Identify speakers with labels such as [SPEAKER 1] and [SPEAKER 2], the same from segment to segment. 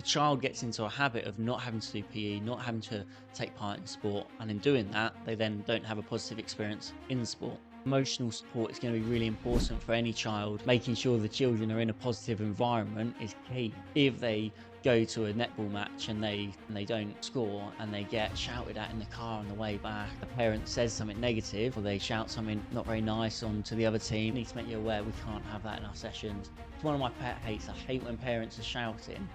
[SPEAKER 1] the child gets into a habit of not having to do PE, not having to take part in sport, and in doing that, they then don't have a positive experience in sport. Emotional support is going to be really important for any child. Making sure the children are in a positive environment is key. If they go to a netball match and they don't score and they get shouted at in the car on the way back, the parent says something negative or they shout something not very nice on to the other team, I need to make you aware we can't have that in our sessions. It's one of my pet hates. I hate when parents are shouting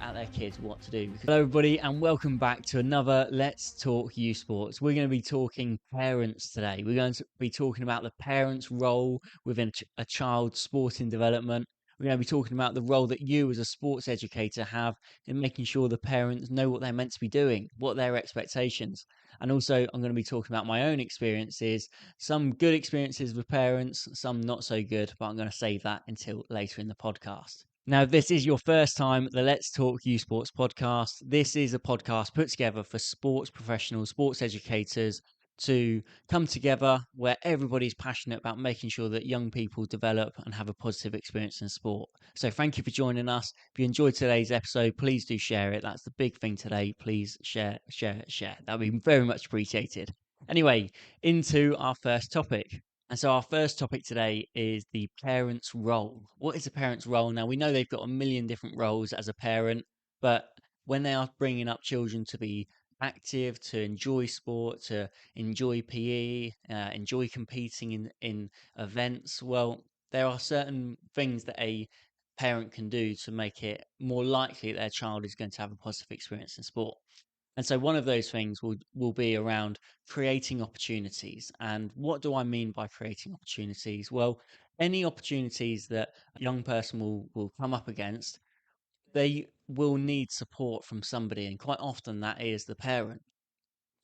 [SPEAKER 1] at their kids what to do. Hello everybody and welcome back to another Let's Talk uSports. We're going to be talking parents today. We're going to be talking about the parent's role within a child's sporting development. We're going to be talking about the role that you as a sports educator have in making sure the parents know what they're meant to be doing, what their expectations. And also I'm going to be talking about my own experiences, some good experiences with parents, some not so good, but I'm going to save that until later in the podcast. Now, if this is your first time, the Let's Talk uSports podcast, this is a podcast put together for sports professionals, sports educators to come together where everybody's passionate about making sure that young people develop and have a positive experience in sport. So thank you for joining us. If you enjoyed today's episode, please do share it. That's the big thing today. Please share. That would be very much appreciated. Anyway, into our first topic. And so our first topic today is the parent's role. What is a parent's role? Now, we know they've got a million different roles as a parent, but when they are bringing up children to be active, to enjoy sport, to enjoy PE, enjoy competing in events, well, there are certain things that a parent can do to make it more likely that their child is going to have a positive experience in sport. And so one of those things will be around creating opportunities. And what do I mean by creating opportunities? Well, any opportunities that a young person will come up against, they will need support from somebody. And quite often that is the parent.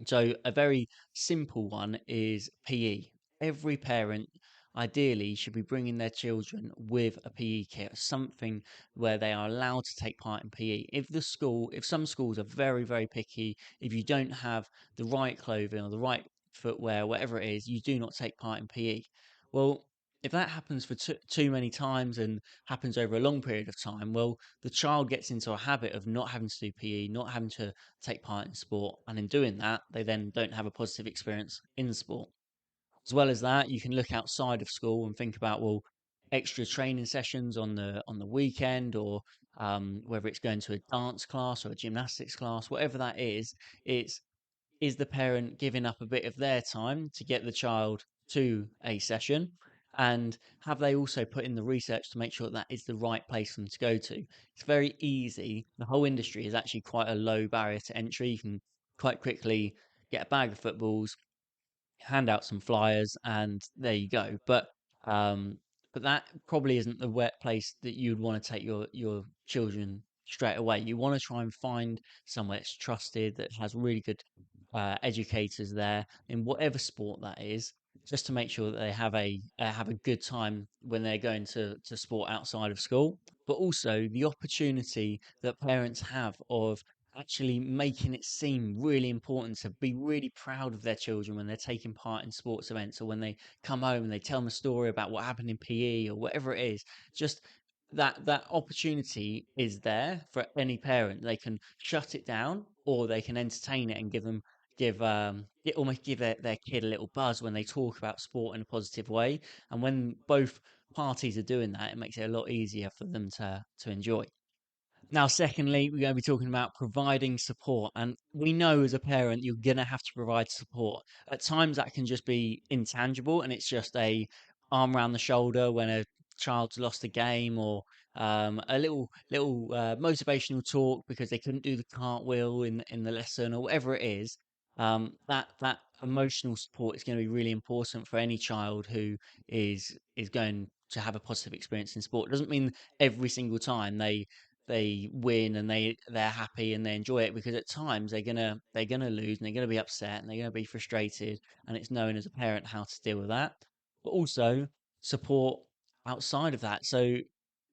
[SPEAKER 1] So a very simple one is PE. Every parent ideally should be bringing their children with a PE kit, something where they are allowed to take part in PE. If some schools are very, very picky, if you don't have the right clothing or the right footwear, whatever it is, you do not take part in PE. Well, if that happens for too many times and happens over a long period of time, well, the child gets into a habit of not having to do PE, not having to take part in sport, and in doing that, they then don't have a positive experience in sport. As well as that, you can look outside of school and think about, well, extra training sessions on the weekend, or whether it's going to a dance class or a gymnastics class, whatever that it's is the parent giving up a bit of their time to get the child to a session? And have they also put in the research to make sure that is the right place for them to go to? It's very easy. The whole industry is actually quite a low barrier to entry. You can quite quickly get a bag of footballs, hand out some flyers, and there you go. Um, but that probably isn't the wet place that you'd want to take your children straight away. You want to try and find somewhere that's trusted, that has really good educators there in whatever sport that is, just to make sure that they have a good time when they're going to sport outside of school. But also the opportunity that parents have of actually making it seem really important to be really proud of their children when they're taking part in sports events, or when they come home and they tell them a story about what happened in PE or whatever it is. Just that opportunity is there for any parent. They can shut it down or they can entertain it and almost give their kid a little buzz when they talk about sport in a positive way. And when both parties are doing that, it makes it a lot easier for them to enjoy. Now, secondly, we're going to be talking about providing support. And we know as a parent, you're going to have to provide support. At times, that can just be intangible, and it's just a arm around the shoulder when a child's lost a game, or a little motivational talk because they couldn't do the cartwheel in the lesson, or whatever it is. That emotional support is going to be really important for any child who is going to have a positive experience in sport. It doesn't mean every single time they win and they're happy and they enjoy it, because at times they're gonna lose and they're gonna be upset and they're gonna be frustrated, and it's knowing as a parent how to deal with that. But also support outside of that. So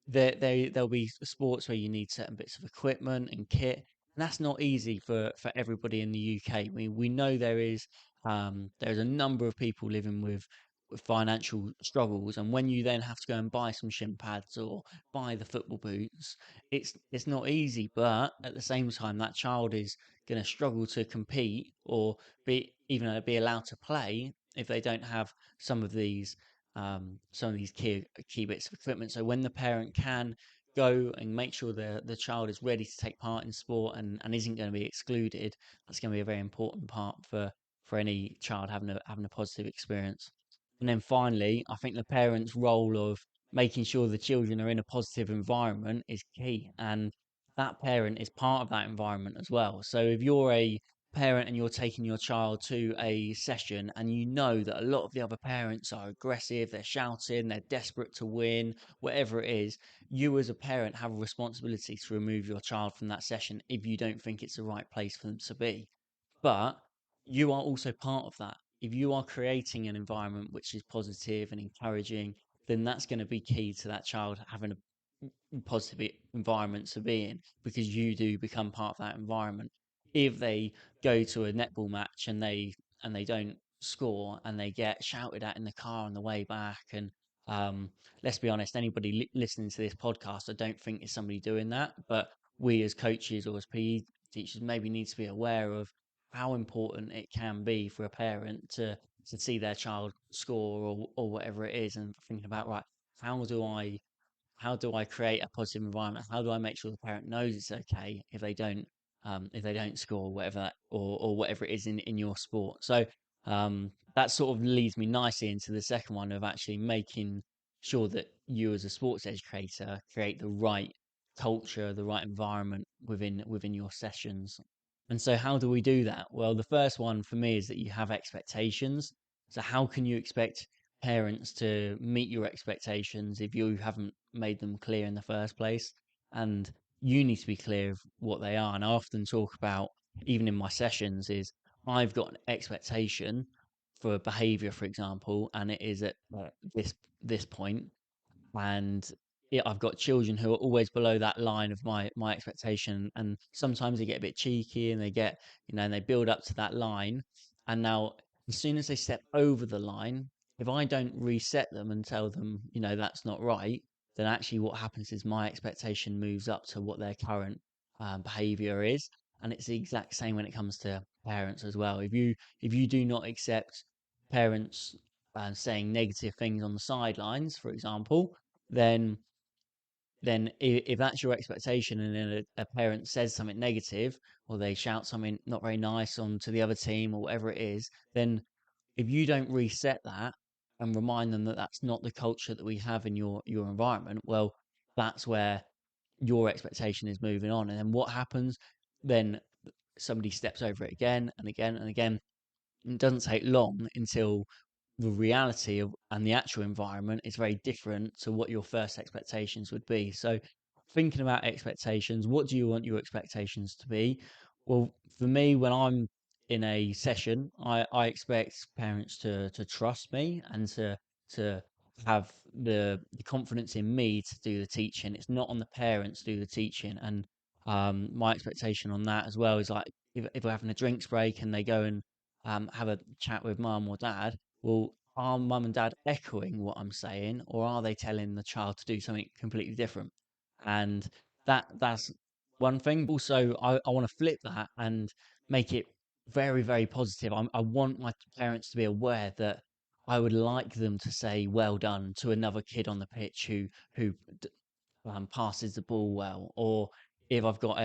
[SPEAKER 1] there'll be sports where you need certain bits of equipment and kit, and that's not easy for everybody in the UK. We know there's a number of people living with with financial struggles, and when you then have to go and buy some shin pads or buy the football boots, it's not easy. But at the same time, that child is going to struggle to compete or be allowed to play if they don't have some of these key bits of equipment. So when the parent can go and make sure the child is ready to take part in sport and isn't going to be excluded, that's going to be a very important part for any child having a positive experience. And then finally, I think the parents' role of making sure the children are in a positive environment is key. And that parent is part of that environment as well. So if you're a parent and you're taking your child to a session and you know that a lot of the other parents are aggressive, they're shouting, they're desperate to win, whatever it is, you as a parent have a responsibility to remove your child from that session if you don't think it's the right place for them to be. But you are also part of that. If you are creating an environment which is positive and encouraging, then that's going to be key to that child having a positive environment to be in, because you do become part of that environment. If they go to a netball match and they don't score and they get shouted at in the car on the way back, and um, let's be honest, anybody listening to this podcast, I don't think is somebody doing that, but we as coaches or as PE teachers maybe need to be aware of how important it can be for a parent to see their child score or whatever it is, and thinking about, right, how do I how do I create a positive environment? How do I make sure the parent knows it's okay if they don't score whatever or whatever it is in your sport? So that sort of leads me nicely into the second one of actually making sure that you as a sports educator create the right culture, the right environment within your sessions. And so how do we do that? Well, the first one for me is that you have expectations. So how can you expect parents to meet your expectations if you haven't made them clear in the first place? And you need to be clear of what they are. And I often talk about, even in my sessions, is I've got an expectation for behavior, for example, and it is at this point, and I've got children who are always below that line of my expectation, and sometimes they get a bit cheeky and they get, and they build up to that line, and now as soon as they step over the line, if I don't reset them and tell them, that's not right, then actually what happens is my expectation moves up to what their current behavior is. And it's the exact same when it comes to parents as well. If you do not accept parents saying negative things on the sidelines, for example, then if that's your expectation, and then a parent says something negative, or they shout something not very nice on to the other team or whatever it is, then if you don't reset that and remind them that that's not the culture that we have in your environment, well, that's where your expectation is moving on. And then what happens? Then somebody steps over it again and again and again. It doesn't take long until the reality of and the actual environment is very different to what your first expectations would be. So, thinking about expectations, what do you want your expectations to be? Well, for me, when I'm in a session, I expect parents to trust me and to have the confidence in me to do the teaching. It's not on the parents to do the teaching. And my expectation on that as well is, like, if we're having a drinks break and they go and have a chat with mum or dad, well, are mum and dad echoing what I'm saying, or are they telling the child to do something completely different? And that's one thing. But also, I want to flip that and make it very, very positive. I want my parents to be aware that I would like them to say "well done" to another kid on the pitch who passes the ball well, or if I've got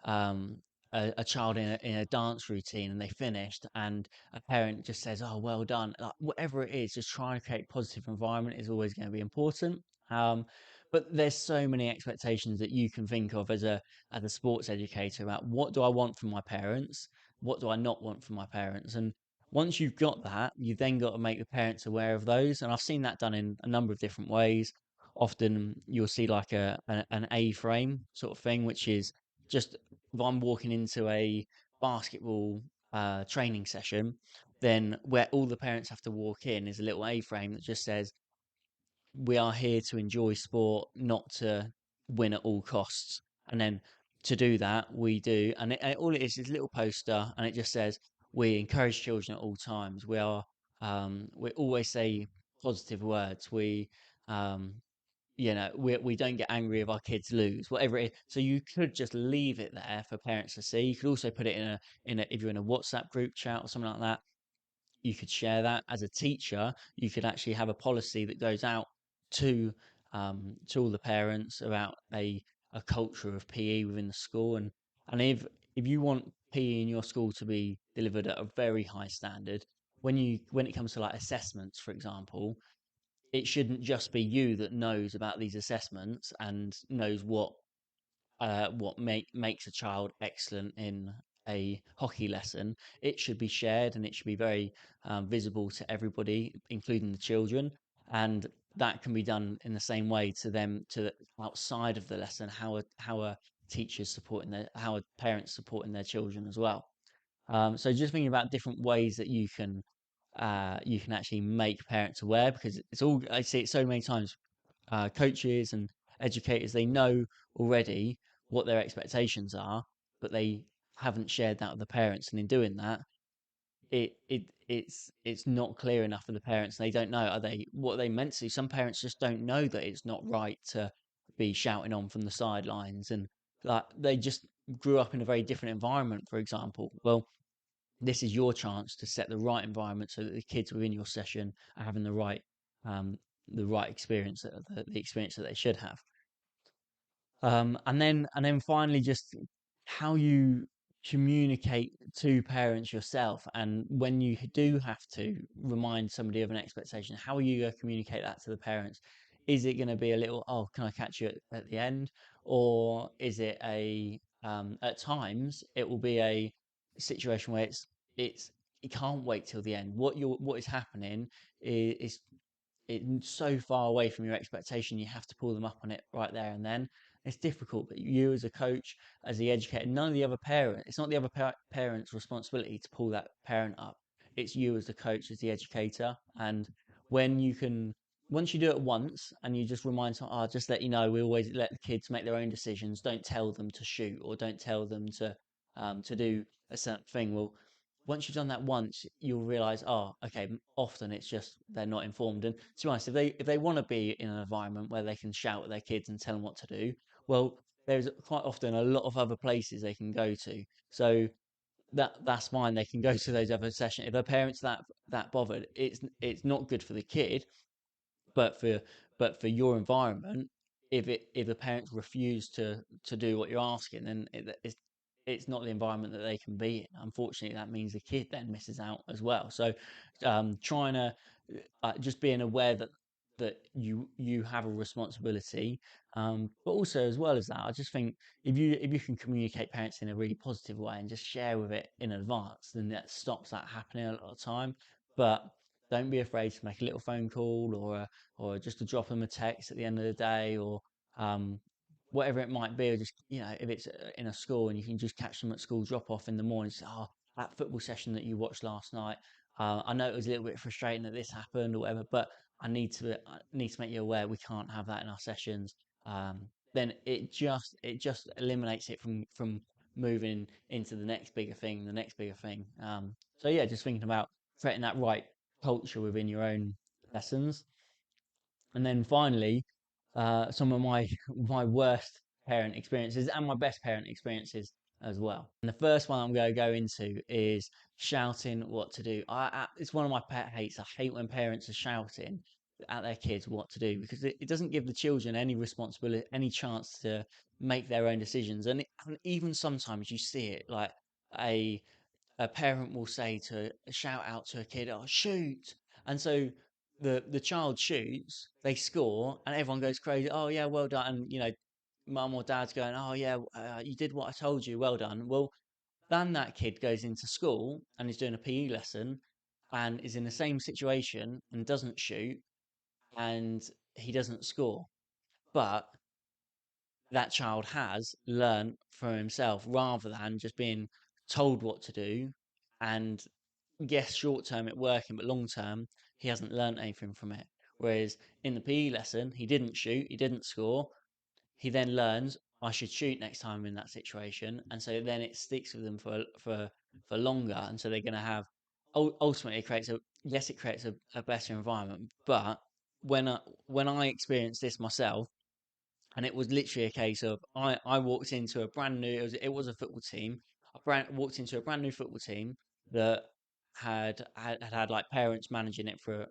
[SPEAKER 1] um, a child in a dance routine and they finished, and a parent just says, "Oh, well done," like, whatever it is, just trying to create a positive environment is always going to be important. Um, but there's so many expectations that you can think of as a sports educator about what do I want from my parents, what do I not want from my parents, and once you've got that, you've then got to make the parents aware of those. And I've seen that done in a number of different ways. Often you'll see like an A frame sort of thing, which is just if I'm walking into a basketball training session, then where all the parents have to walk in is a little A frame that just says, "We are here to enjoy sport, not to win at all costs." And then to do that, we do, and all it is a little poster, and it just says, "We encourage children at all times. We are We always say positive words. Um, we don't get angry if our kids lose, whatever it is. So you could just leave it there for parents to see. You could also put it in a if you're in a WhatsApp group chat or something like that, you could share that. As a teacher, you could actually have a policy that goes out to to all the parents about a culture of PE within the school. And if you want PE in your school to be delivered at a very high standard, when it comes to like assessments, for example, it shouldn't just be you that knows about these assessments and knows what makes a child excellent in a hockey lesson. It should be shared and it should be very visible to everybody, including the children. And that can be done in the same way to them, to outside of the lesson, how a teachers supporting how a parents supporting their children as well. So just thinking about different ways that you can actually make parents aware, because it's all, I see it so many times. Coaches and educators, they know already what their expectations are, but they haven't shared that with the parents. And in doing that, it's not clear enough for the parents. They don't know, are they, what are they meant to do? Some parents just don't know that it's not right to be shouting on from the sidelines, and like they just grew up in a very different environment, for example. Well, this is your chance to set the right environment so that the kids within your session are having um, the right experience, the experience that they should have. And then finally, just how you communicate to parents yourself, and when you do have to remind somebody of an expectation, how are you going to communicate that to the parents? Is it going to be a little, oh, can I catch you at the end, or is it a at times it will be a situation where it's you can't wait till the end. What is happening is it's so far away from your expectation, you have to pull them up on it right there and then. It's difficult, but you as a coach, as the educator, none of the other parent, it's not the other parent's responsibility to pull that parent up. It's you as the coach, as the educator. And when you can, once you do it once and you just remind someone, oh, just let you know, we always let the kids make their own decisions. Don't tell them to shoot or don't tell them to do a certain thing. Well, once you've done that once, you'll realize, oh, okay, often it's just they're not informed. And to be honest, if they want to be in an environment where they can shout at their kids and tell them what to do, well, there's quite often a lot of other places they can go to. So that's fine. They can go to those other sessions. If a parent's that bothered, it's not good for the kid, but for your environment, if the parents refuse to do what you're asking, then it's not the environment that they can be in. Unfortunately, that means the kid then misses out as well. So trying to just being aware that you have a responsibility, but also as well as that, I just think if you can communicate parents in a really positive way and just share with it in advance, then that stops that happening a lot of time. But don't be afraid to make a little phone call, or just to drop them a text at the end of the day, or um, whatever it might be, or just if it's in a school and you can just catch them at school drop off in the morning, say, oh, that football session that you watched last night, I know it was a little bit frustrating that this happened or whatever, but I need to make you aware we can't have that in our sessions. Then it just eliminates it from moving into the next bigger thing, the next bigger thing. So yeah, just thinking about creating that right culture within your own lessons. And then finally, some of my my worst parent experiences and my best parent experiences as well. And the first one I'm going to go into is shouting what to do. It's one of my pet hates. I hate when parents are shouting at their kids what to do, because it doesn't give the children any responsibility, any chance to make their own decisions. And even sometimes you see it, like a a parent will say to shout out to a kid, "Oh, shoot!" And so the child shoots, they score, and everyone goes crazy. Oh yeah, well done. And mum or dad's going, "Oh yeah, you did what I told you. Well done." Well, then that kid goes into school and is doing a PE lesson and is in the same situation and doesn't shoot and he doesn't score, but that child has learned for himself rather than just being told what to do. And yes, short term it working, but long term he hasn't learned anything from it. Whereas in the PE lesson, he didn't shoot, he didn't score. He then learns I should shoot next time I'm in that situation, and so then it sticks with them for longer. And so they're going to have ultimately it creates a yes, it creates a better environment. But when I experienced this myself, and it was literally a case of I walked into a brand new it was a football team. Walked into a brand new football team that had like parents managing it for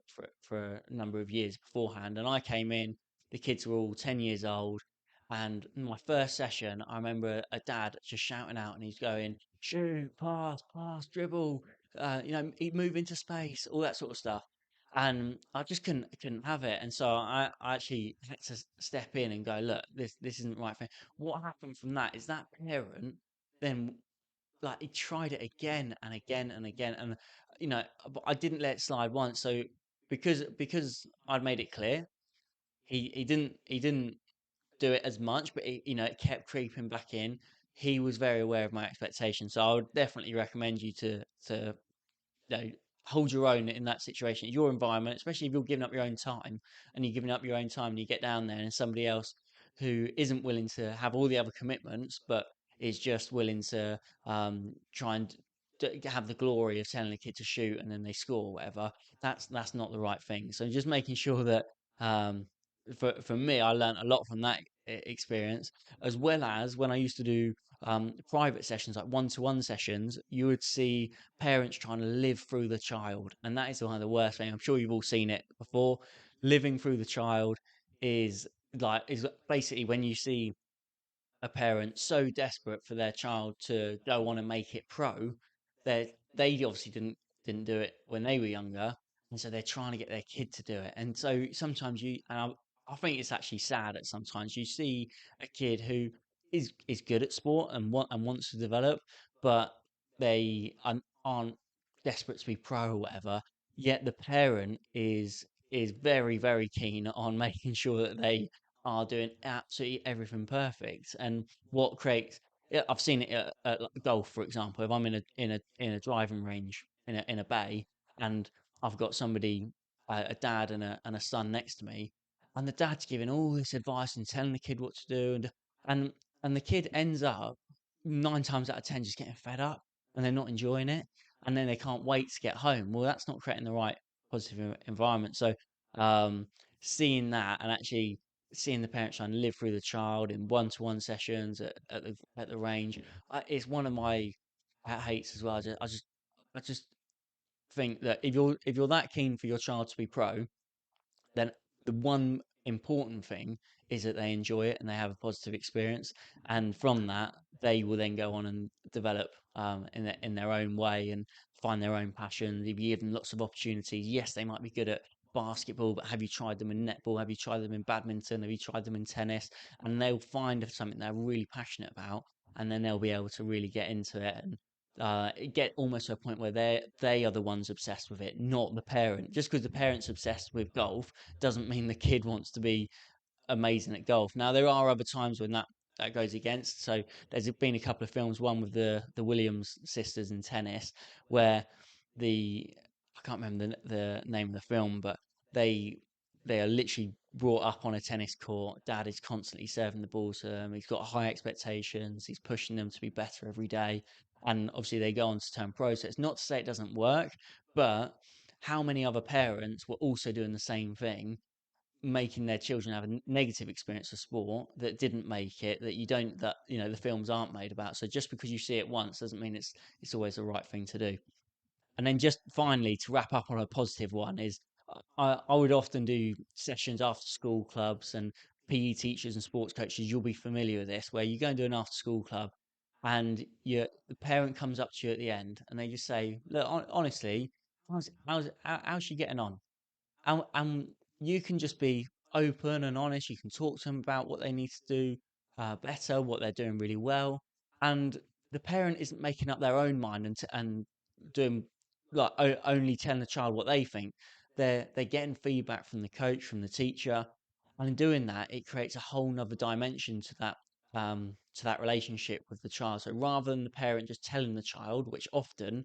[SPEAKER 1] a number of years beforehand, and I came in. The kids were all 10 years old, and in my first session, I remember a dad just shouting out, and he's going, "Shoot, pass, dribble, move into space, all that sort of stuff." And I just couldn't have it. And so I actually had to step in and go, look, this isn't right for me. What happened from that is that parent then like he tried it again and again and again, and but I didn't let it slide once. So because I'd made it clear, he didn't do it as much, but it kept creeping back in. He was very aware of my expectations, so I would definitely recommend you to you know, hold your own in that situation. Your environment, especially if you're giving up your own time, and you're giving up your own time, and you get down there, and somebody else who isn't willing to have all the other commitments, but is just willing to try and have the glory of telling a kid to shoot and then they score or whatever. That's not the right thing. So just making sure that um, for me, I learned a lot from that experience, as well as when I used to do private sessions, like one-to-one sessions, you would see parents trying to live through the child, and that is one of the worst things. I'm sure you've all seen it before. Living through the child is is basically when you see a parent so desperate for their child to go on and make it pro, they obviously didn't do it when they were younger, and so they're trying to get their kid to do it. And so sometimes I think it's actually sad that sometimes you see a kid who is good at sport and wants to develop, but they aren't desperate to be pro or whatever. Yet the parent is very keen on making sure that they are doing absolutely everything perfect. And what creates, yeah, I've seen it at like golf, for example. If I'm in a driving range in a bay, and I've got somebody, a dad and a son next to me, and the dad's giving all this advice and telling the kid what to do, and and the kid ends up 9 times out of 10 just getting fed up, and they're not enjoying it, and then they can't wait to get home. Well, that's not creating the right positive environment. So um, seeing that, and actually seeing the parents trying to live through the child in one-to-one sessions at the range, is one of my hates as well. I just think that if you're that keen for your child to be pro, then the one important thing is that they enjoy it and they have a positive experience, and from that they will then go on and develop in their own way and find their own passions. If you give them lots of opportunities, yes, they might be good at basketball, but have you tried them in netball? Have you tried them in badminton? Have you tried them in tennis? And they'll find something they're really passionate about, and then they'll be able to really get into it and get almost to a point where they are the ones obsessed with it, not the parent. Just because the parent's obsessed with golf doesn't mean the kid wants to be amazing at golf. Now there are other times when that goes against. So there's been a couple of films, one with the Williams sisters in tennis, where the I can't remember the name of the film, but they they are literally brought up on a tennis court. Dad is constantly serving the ball to them. He's got high expectations. He's pushing them to be better every day. And obviously they go on to turn pro. So it's not to say it doesn't work, but how many other parents were also doing the same thing, making their children have a negative experience of sport that didn't make it, that you don't that the films aren't made about. So just because you see it once doesn't mean it's always the right thing to do. And then just finally to wrap up on a positive one is I would often do sessions after school clubs, and PE teachers and sports coaches, you'll be familiar with this, where you go and do an after school club, and the parent comes up to you at the end and they just say, look, honestly, how's she getting on? And you can just be open and honest. You can talk to them about what they need to do better, what they're doing really well, and the parent isn't making up their own mind and doing like only telling the child what they think. They're getting feedback from the coach, from the teacher, and in doing that, it creates a whole nother dimension to that relationship with the child. So rather than the parent just telling the child, which often,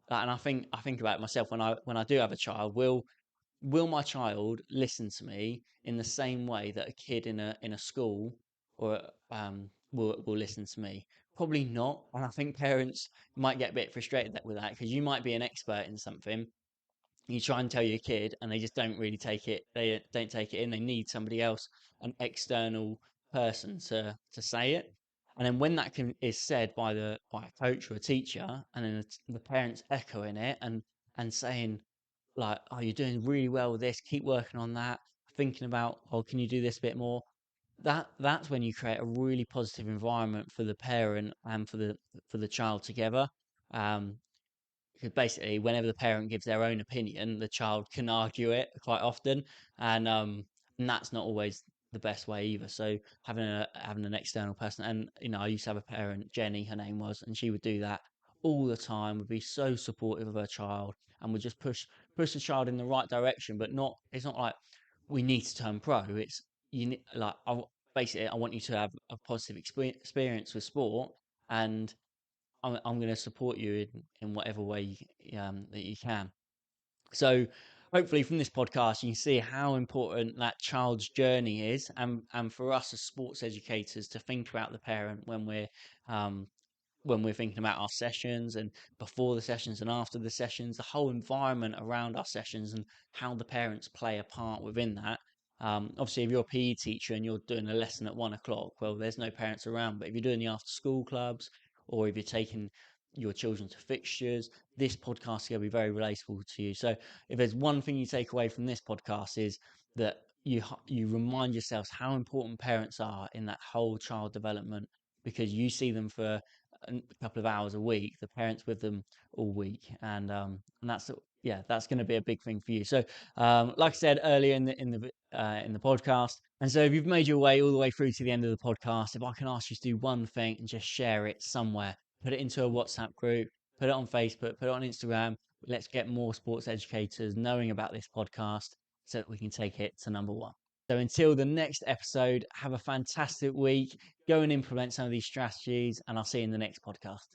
[SPEAKER 1] and I think about it myself when I do have a child, will my child listen to me in the same way that a kid in a school or will listen to me? Probably not. And I think parents might get a bit frustrated with that, because you might be an expert in something. You try and tell your kid and they just don't really take it. They don't take it in. They need somebody else, an external person to say it. And then when that is said by by a coach or a teacher, and then the parents echoing it and saying, like, oh, you're doing really well with this, keep working on that, thinking about, oh, can you do this bit more? That's when you create a really positive environment for the parent and for the child together. Um, because basically, whenever the parent gives their own opinion, the child can argue it quite often, and and that's not always the best way either. So having an external person, and I used to have a parent, Jenny, her name was, and she would do that all the time. Would be so supportive of her child, and would just push the child in the right direction. But not it's not like we need to turn pro. It's you need like basically I want you to have a positive experience with sport, and I'm going to support you in whatever way that you can. So hopefully from this podcast you can see how important that child's journey is, and for us as sports educators to think about the parent um, when we're thinking about our sessions, and before the sessions and after the sessions, the whole environment around our sessions and how the parents play a part within that. Obviously, if you're a PE teacher and you're doing a lesson at 1 o'clock, well, there's no parents around. But if you're doing the after school clubs, or if you're taking your children to fixtures, this podcast is going to be very relatable to you. So, if there's one thing you take away from this podcast, is that you remind yourselves how important parents are in that whole child development, because you see them for a couple of hours a week, the parents with them all week, and that's yeah, that's going to be a big thing for you. So, like I said earlier in the podcast, and so if you've made your way all the way through to the end of the podcast, if I can ask you to do one thing and just share it somewhere, put it into a WhatsApp group, put it on Facebook, put it on Instagram. Let's get more sports educators knowing about this podcast so that we can take it to number one. So until the next episode, have a fantastic week. Go and implement some of these strategies, and I'll see you in the next podcast.